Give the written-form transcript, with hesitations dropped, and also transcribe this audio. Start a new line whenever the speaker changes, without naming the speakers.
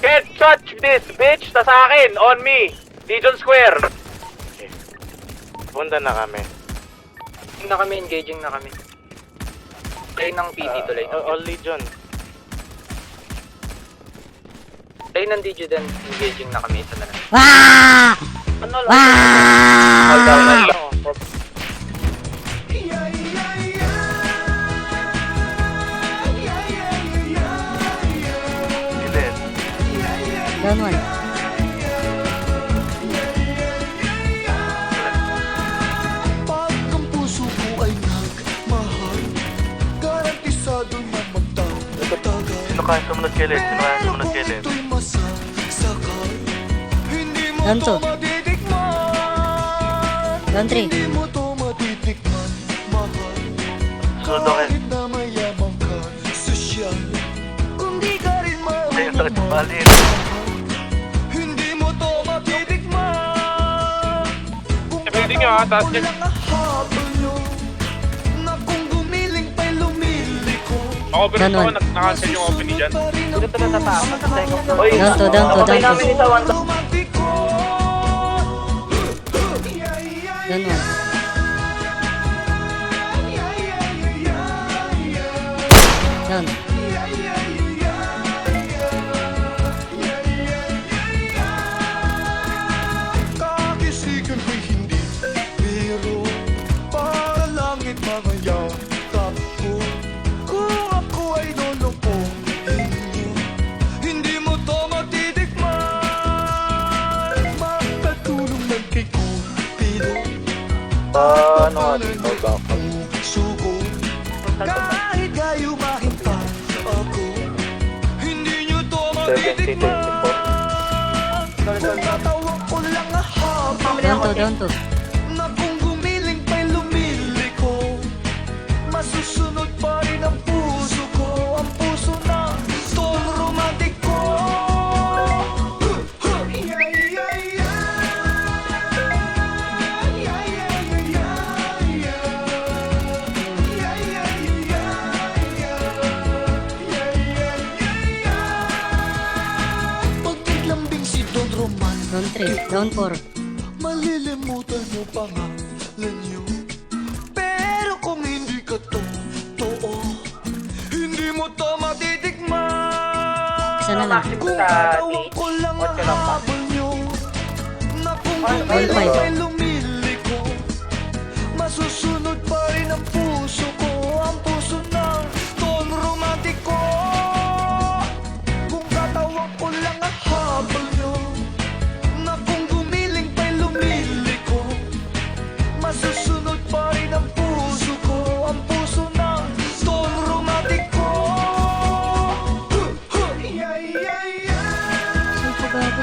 Get touch this, bitch! Ta sa akin, on me! Legion Square!
Punta na kami.
Engaging na kami. Lane ng PD to lane.
All Legion.
Lane ng DJ din, engaging na kami. Isa na lang.
Wah!
Ano lang?
Wah!
Hold down lang.
Gilid.
Down one.
Pag ang puso mo ay nagmahal, garantisado na magtatagal.
Sino kaya sumunod gilid? Sino kaya sumunod gilid?
Ito'y masasakal. Hindi mo
Down
to
two.
matitikman.
Down three.
Hindi mo to matitikman, mahal.
Sunod ako.
Kahit na mayaman ka, sosyal. Kung di ka rin
Ayun, sakit sa
marunong
bali.
hindi mo to matitikman. Kung
Pwede nyo, ha? Taas
katawan
yan.
ko lang ang habol nyo, na kung gumiling pa'y lumiliko.
Ako pero
Ganon.
ako, nakancel yung open ni Jan.
Dito na sa taas.
Oy,
Down to, down to, down to. Down one. Down.
Kakisigan ko'y hindi biro, para langit mga yakap ko. Kung ako ay loloko inyo, hindi mo to matitikman. Magpatulong lang kay Cupido,
ano,
suko. Kahit gayumahin pa ako, hindi nyo to matitikman. Kung tatawag ko lang ang habang
Down to, down to.
na kung gumiling pa'y lumiliko, masusunod pa rin ang puso ko, ang puso na tol romantiko. Pag naglambing si Don Roman,
Down three. Down four.
malilimutan mo pangalan niyo. Pero kung hindi ka totoo, hindi mo to matitikman.
Isa na lang.
Kung katawan ko lang ang habol niyo, na kung gumiling
five.
ay lumiliko, masusunod pa rin ang puso ko, ang puso ng ton romantiko. Kung katawan ko lang ang habol niyo, na kung gumiling pa'y lumiliko, masusunod pa rin ang puso ko, ang puso ng ton romantiko.
Saan ko gago